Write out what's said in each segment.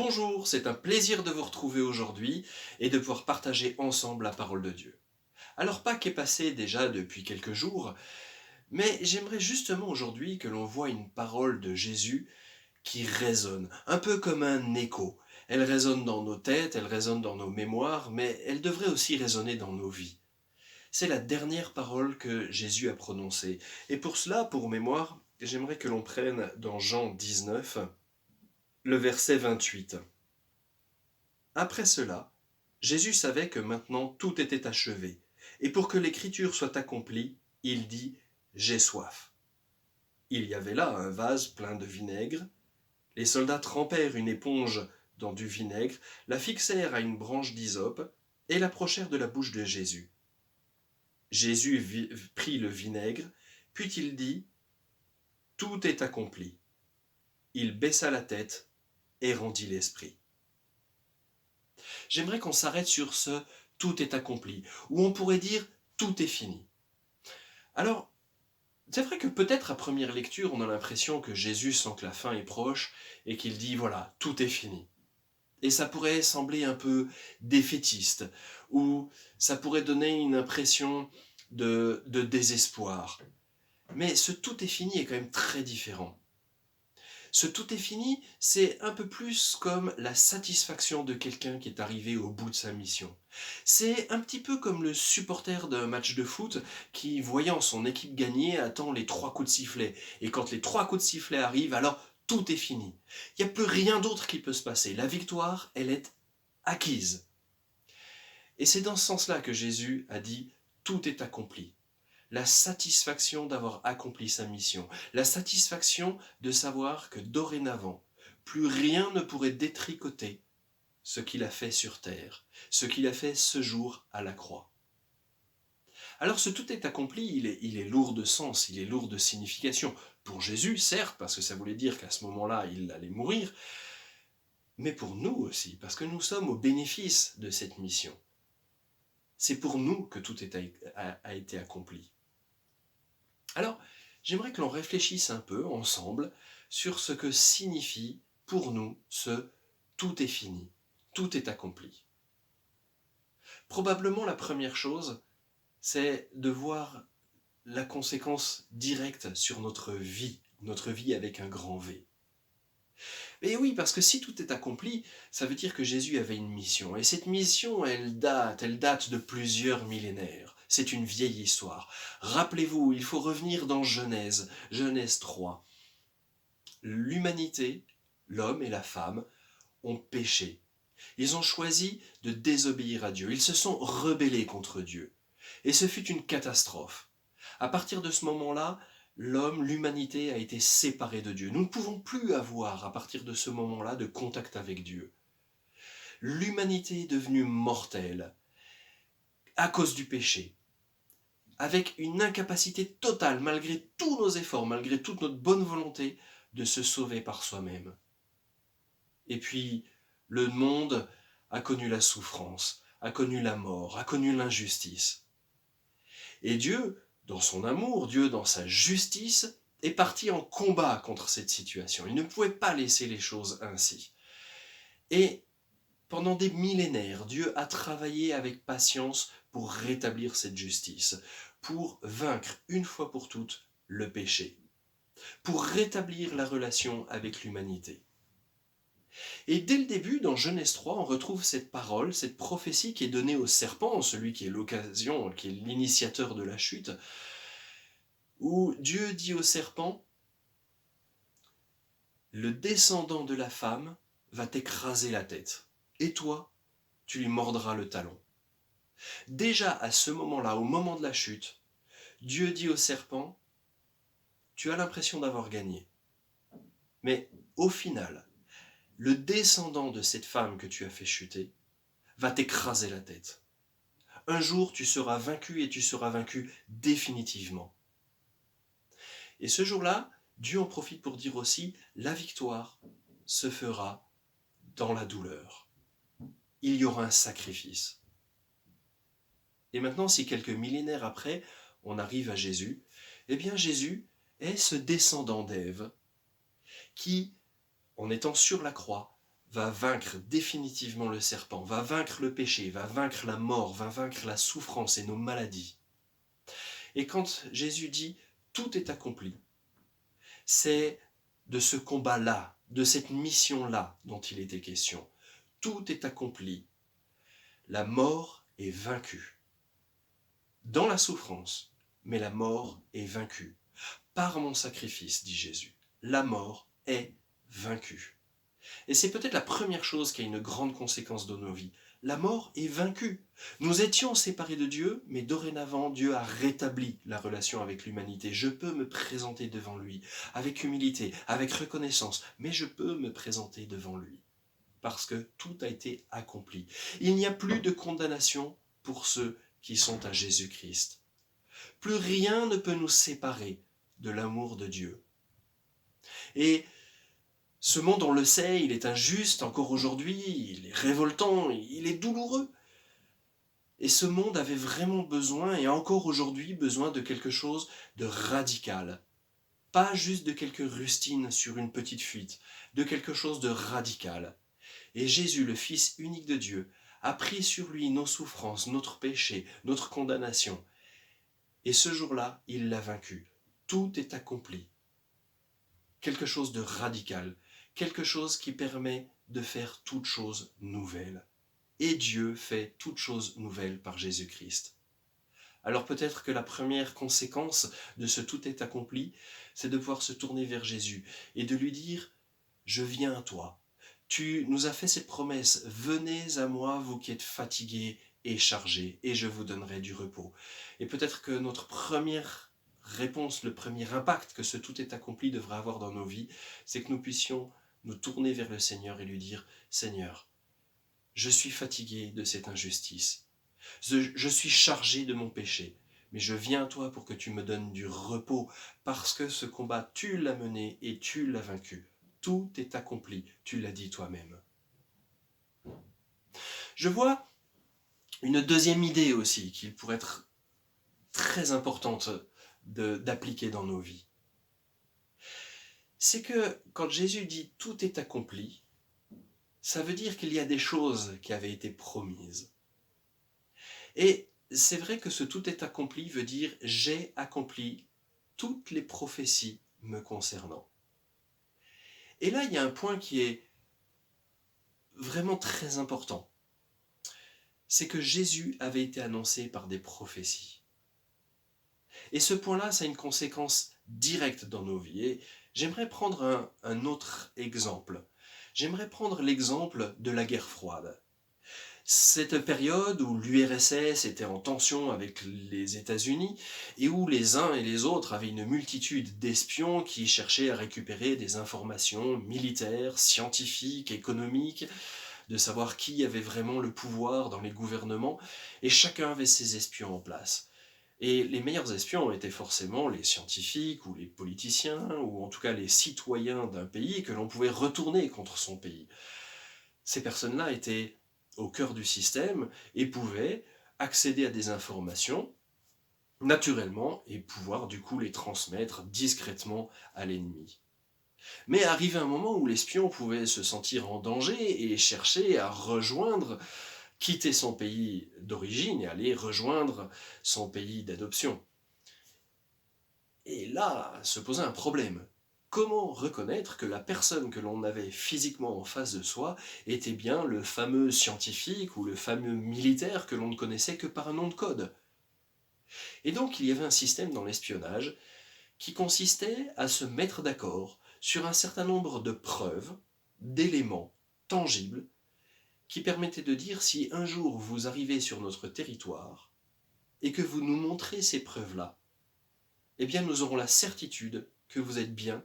Bonjour, c'est un plaisir de vous retrouver aujourd'hui et de pouvoir partager ensemble la parole de Dieu. Alors Pâques est passé déjà depuis quelques jours, mais j'aimerais justement aujourd'hui que l'on voit une parole de Jésus qui résonne, un peu comme un écho. Elle résonne dans nos têtes, elle résonne dans nos mémoires, mais elle devrait aussi résonner dans nos vies. C'est la dernière parole que Jésus a prononcée. Et pour cela, pour mémoire, j'aimerais que l'on prenne dans Jean 19, le verset 28. Après cela, Jésus savait que maintenant tout était achevé, et pour que l'écriture soit accomplie, il dit « J'ai soif ». Il y avait là un vase plein de vinaigre. Les soldats trempèrent une éponge dans du vinaigre, la fixèrent à une branche d'hysope et l'approchèrent de la bouche de Jésus. Jésus prit le vinaigre, puis il dit « Tout est accompli ». Il baissa la tête et rendit l'esprit. J'aimerais qu'on s'arrête sur ce « tout est accompli », ou on pourrait dire « tout est fini ». Alors, c'est vrai que peut-être à première lecture, on a l'impression que Jésus sent que la fin est proche et qu'il dit « voilà, tout est fini ». Et ça pourrait sembler un peu défaitiste, ou ça pourrait donner une impression de désespoir. Mais ce « tout est fini » est quand même très différent. Ce tout est fini, c'est un peu plus comme la satisfaction de quelqu'un qui est arrivé au bout de sa mission. C'est un petit peu comme le supporter d'un match de foot qui, voyant son équipe gagner, attend les 3 coups de sifflet. Et quand les 3 coups de sifflet arrivent, alors tout est fini. Il n'y a plus rien d'autre qui peut se passer. La victoire, elle est acquise. Et c'est dans ce sens-là que Jésus a dit « tout est accompli ». La satisfaction d'avoir accompli sa mission, la satisfaction de savoir que dorénavant, plus rien ne pourrait détricoter ce qu'il a fait sur terre, ce qu'il a fait ce jour à la croix. Alors ce tout est accompli, il est lourd de sens, il est lourd de signification. Pour Jésus, certes, parce que ça voulait dire qu'à ce moment-là, il allait mourir, mais pour nous aussi, parce que nous sommes au bénéfice de cette mission. C'est pour nous que tout a été accompli. Alors, j'aimerais que l'on réfléchisse un peu ensemble sur ce que signifie pour nous ce « tout est fini, tout est accompli ». Probablement la première chose, c'est de voir la conséquence directe sur notre vie avec un grand V. Et oui, parce que si tout est accompli, ça veut dire que Jésus avait une mission. Et cette mission, elle date de plusieurs millénaires. C'est une vieille histoire. Rappelez-vous, il faut revenir dans Genèse, Genèse 3. L'humanité, l'homme et la femme, ont péché. Ils ont choisi de désobéir à Dieu. Ils se sont rebellés contre Dieu. Et ce fut une catastrophe. À partir de ce moment-là, l'humanité a été séparée de Dieu. Nous ne pouvons plus avoir, à partir de ce moment-là, de contact avec Dieu. L'humanité est devenue mortelle à cause du péché, avec une incapacité totale, malgré tous nos efforts, malgré toute notre bonne volonté, de se sauver par soi-même. Et puis, le monde a connu la souffrance, a connu la mort, a connu l'injustice. Et Dieu, dans son amour, Dieu, dans sa justice, est parti en combat contre cette situation. Il ne pouvait pas laisser les choses ainsi. Et pendant des millénaires, Dieu a travaillé avec patience pour rétablir cette justice, pour vaincre une fois pour toutes le péché, pour rétablir la relation avec l'humanité. Et dès le début, dans Genèse 3, on retrouve cette parole, cette prophétie qui est donnée au serpent, celui qui est l'occasion, qui est l'initiateur de la chute, où Dieu dit au serpent, « Le descendant de la femme va t'écraser la tête, et toi, tu lui mordras le talon. » Déjà à ce moment-là, au moment de la chute, Dieu dit au serpent, « Tu as l'impression d'avoir gagné. Mais au final, le descendant de cette femme que tu as fait chuter va t'écraser la tête. Un jour, tu seras vaincu et tu seras vaincu définitivement. » Et ce jour-là, Dieu en profite pour dire aussi, la victoire se fera dans la douleur. Il y aura un sacrifice. Et maintenant, si quelques millénaires après, on arrive à Jésus, eh bien Jésus est ce descendant d'Ève qui, en étant sur la croix, va vaincre définitivement le serpent, va vaincre le péché, va vaincre la mort, va vaincre la souffrance et nos maladies. Et quand Jésus dit « tout est accompli », c'est de ce combat-là, de cette mission-là dont il était question. Tout est accompli. La mort est vaincue. Dans la souffrance, mais la mort est vaincue. Par mon sacrifice, dit Jésus, la mort est vaincue. Et c'est peut-être la première chose qui a une grande conséquence dans nos vies. La mort est vaincue. Nous étions séparés de Dieu, mais dorénavant, Dieu a rétabli la relation avec l'humanité. Je peux me présenter devant lui, avec humilité, avec reconnaissance, mais je peux me présenter devant lui, parce que tout a été accompli. Il n'y a plus de condamnation pour ceux qui sont à Jésus-Christ. Plus rien ne peut nous séparer de l'amour de Dieu. Et ce monde, on le sait, il est injuste encore aujourd'hui, il est révoltant, il est douloureux. Et ce monde avait vraiment besoin, et encore aujourd'hui, besoin de quelque chose de radical. Pas juste de quelques rustines sur une petite fuite, de quelque chose de radical. Et Jésus, le Fils unique de Dieu, a pris sur lui nos souffrances, notre péché, notre condamnation. Et ce jour-là, il l'a vaincu. Tout est accompli. Quelque chose de radical, quelque chose qui permet de faire toute chose nouvelle. Et Dieu fait toute chose nouvelle par Jésus-Christ. Alors peut-être que la première conséquence de ce tout est accompli, c'est de pouvoir se tourner vers Jésus et de lui dire « Je viens à toi ». Tu nous as fait cette promesse, venez à moi vous qui êtes fatigués et chargés, et je vous donnerai du repos. Et peut-être que notre première réponse, le premier impact que ce tout est accompli devrait avoir dans nos vies, c'est que nous puissions nous tourner vers le Seigneur et lui dire « Seigneur, je suis fatigué de cette injustice, je suis chargé de mon péché, mais je viens à toi pour que tu me donnes du repos, parce que ce combat, tu l'as mené et tu l'as vaincu. Tout est accompli, tu l'as dit toi-même. » Je vois une deuxième idée aussi qui pourrait être très importante d'appliquer dans nos vies. C'est que quand Jésus dit « tout est accompli », ça veut dire qu'il y a des choses qui avaient été promises. Et c'est vrai que ce « tout est accompli » veut dire « j'ai accompli toutes les prophéties me concernant ». Et là, il y a un point qui est vraiment très important. C'est que Jésus avait été annoncé par des prophéties. Et ce point-là, ça a une conséquence directe dans nos vies. Et j'aimerais prendre un autre exemple. J'aimerais prendre l'exemple de la guerre froide. Cette période où l'URSS était en tension avec les États-Unis et où les uns et les autres avaient une multitude d'espions qui cherchaient à récupérer des informations militaires, scientifiques, économiques, de savoir qui avait vraiment le pouvoir dans les gouvernements, et chacun avait ses espions en place. Et les meilleurs espions étaient forcément les scientifiques ou les politiciens, ou en tout cas les citoyens d'un pays que l'on pouvait retourner contre son pays. Ces personnes-là étaient au cœur du système et pouvaient accéder à des informations naturellement et pouvoir du coup les transmettre discrètement à l'ennemi. Mais arrivait un moment où l'espion pouvait se sentir en danger et chercher à quitter son pays d'origine et aller rejoindre son pays d'adoption. Et là, se posait un problème. Comment reconnaître que la personne que l'on avait physiquement en face de soi était bien le fameux scientifique ou le fameux militaire que l'on ne connaissait que par un nom de code? Et donc il y avait un système dans l'espionnage qui consistait à se mettre d'accord sur un certain nombre de preuves, d'éléments tangibles, qui permettaient de dire si un jour vous arrivez sur notre territoire et que vous nous montrez ces preuves-là, eh bien nous aurons la certitude que vous êtes bien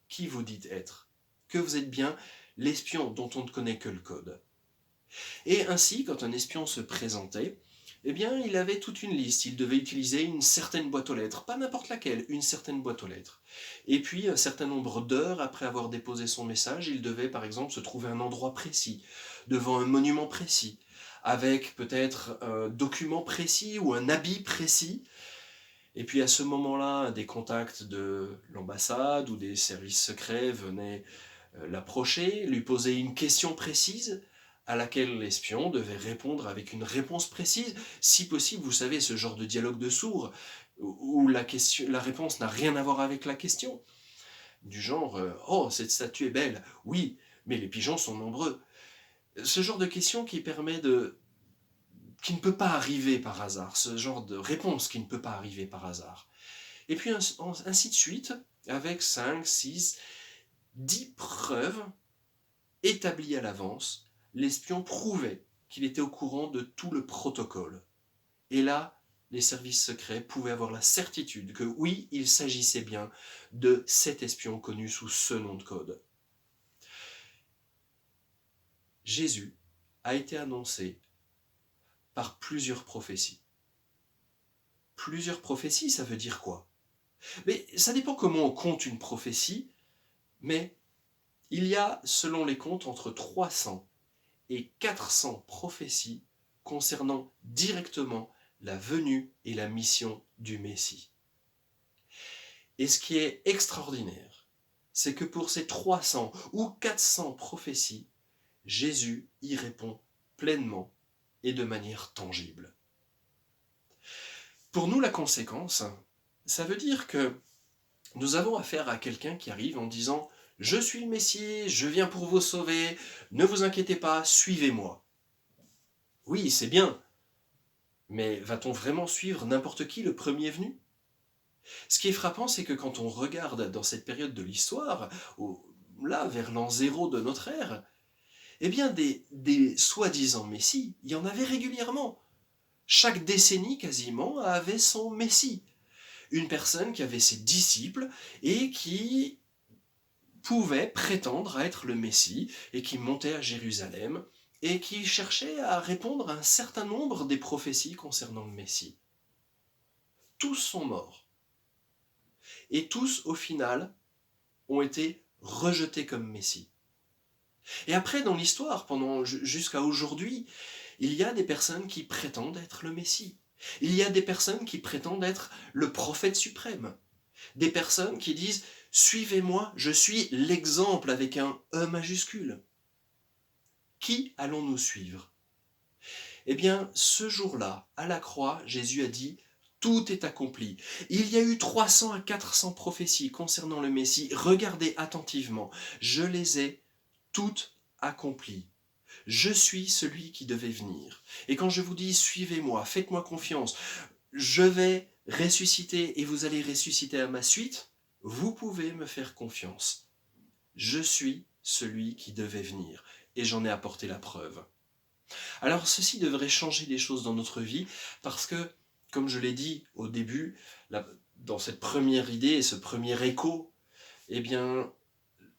qui vous dites être, que vous êtes bien l'espion dont on ne connaît que le code. Et ainsi, quand un espion se présentait, eh bien, il avait toute une liste. Il devait utiliser une certaine boîte aux lettres, pas n'importe laquelle, une certaine boîte aux lettres. Et puis, un certain nombre d'heures après avoir déposé son message, il devait, par exemple, se trouver à un endroit précis, devant un monument précis, avec peut-être un document précis ou un habit précis. Et puis, à ce moment-là, des contacts de l'ambassade ou des services secrets venaient l'approcher, lui poser une question précise à laquelle l'espion devait répondre avec une réponse précise. Si possible, vous savez, ce genre de dialogue de sourds, où la réponse n'a rien à voir avec la question. Du genre oh, cette statue est belle, oui, mais les pigeons sont nombreux. Ce genre de question qui ne peut pas arriver par hasard, ce genre de réponse qui ne peut pas arriver par hasard. Et puis ainsi de suite, avec 5, 6, 10 preuves établies à l'avance, l'espion prouvait qu'il était au courant de tout le protocole. Et là, les services secrets pouvaient avoir la certitude que oui, il s'agissait bien de cet espion connu sous ce nom de code. Jésus a été annoncé par plusieurs prophéties. Plusieurs prophéties, ça veut dire quoi? Mais ça dépend comment on compte une prophétie, mais il y a, selon les comptes, entre 300 et 400 prophéties concernant directement la venue et la mission du Messie. Et ce qui est extraordinaire, c'est que pour ces 300 ou 400 prophéties, Jésus y répond pleinement et de manière tangible. Pour nous, la conséquence, ça veut dire que nous avons affaire à quelqu'un qui arrive en disant « Je suis le Messie, je viens pour vous sauver, ne vous inquiétez pas, suivez-moi ». Oui, c'est bien, mais va-t-on vraiment suivre n'importe qui, le premier venu? Ce qui est frappant, c'est que quand on regarde dans cette période de l'histoire, là, vers l'an 0 de notre ère, eh bien, des soi-disant Messies, il y en avait régulièrement. Chaque décennie, quasiment, avait son Messie. Une personne qui avait ses disciples et qui pouvait prétendre à être le Messie et qui montait à Jérusalem et qui cherchait à répondre à un certain nombre des prophéties concernant le Messie. Tous sont morts. Et tous, au final, ont été rejetés comme Messie. Et après, dans l'histoire, jusqu'à aujourd'hui, il y a des personnes qui prétendent être le Messie. Il y a des personnes qui prétendent être le prophète suprême. Des personnes qui disent « Suivez-moi, je suis l'exemple avec un E majuscule ». Qui allons-nous suivre? Eh bien, ce jour-là, à la croix, Jésus a dit « Tout est accompli ». Il y a eu 300 à 400 prophéties concernant le Messie. Regardez attentivement, je les ai toutes accomplies. Je suis celui qui devait venir. Et quand je vous dis « Suivez-moi, faites-moi confiance, je vais ressusciter et vous allez ressusciter à ma suite », vous pouvez me faire confiance. Je suis celui qui devait venir et j'en ai apporté la preuve. Alors ceci devrait changer des choses dans notre vie parce que, comme je l'ai dit au début, dans cette première idée et ce premier écho, eh bien,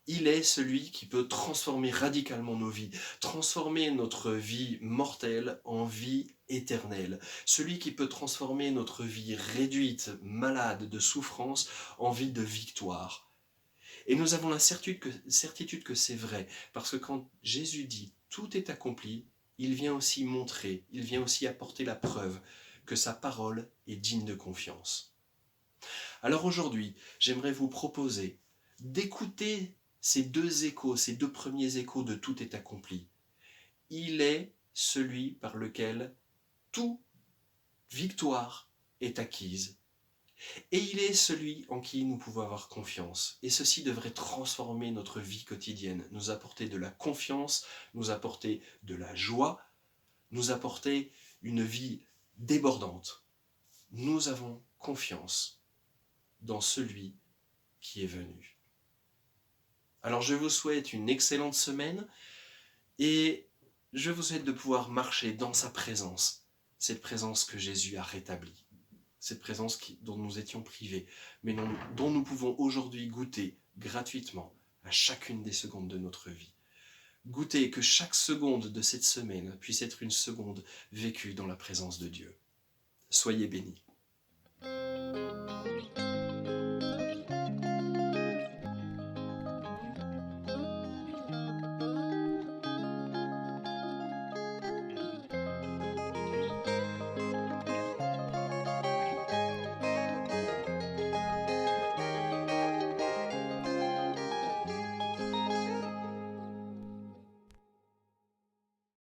il est celui qui peut transformer radicalement nos vies, transformer notre vie mortelle en vie éternelle, celui qui peut transformer notre vie réduite, malade, de souffrance, en vie de victoire. Et nous avons la certitude que c'est vrai, parce que quand Jésus dit « tout est accompli », il vient aussi montrer, il vient aussi apporter la preuve que sa parole est digne de confiance. Alors aujourd'hui, j'aimerais vous proposer d'écouter ces deux échos, ces deux premiers échos de « tout est accompli ». Il est celui par lequel toute victoire est acquise. Et il est celui en qui nous pouvons avoir confiance. Et ceci devrait transformer notre vie quotidienne, nous apporter de la confiance, nous apporter de la joie, nous apporter une vie débordante. Nous avons confiance dans celui qui est venu. Alors je vous souhaite une excellente semaine et je vous souhaite de pouvoir marcher dans sa présence, cette présence que Jésus a rétablie. Cette présence dont nous étions privés, mais dont nous pouvons aujourd'hui goûter gratuitement à chacune des secondes de notre vie. Goûter que chaque seconde de cette semaine puisse être une seconde vécue dans la présence de Dieu. Soyez bénis.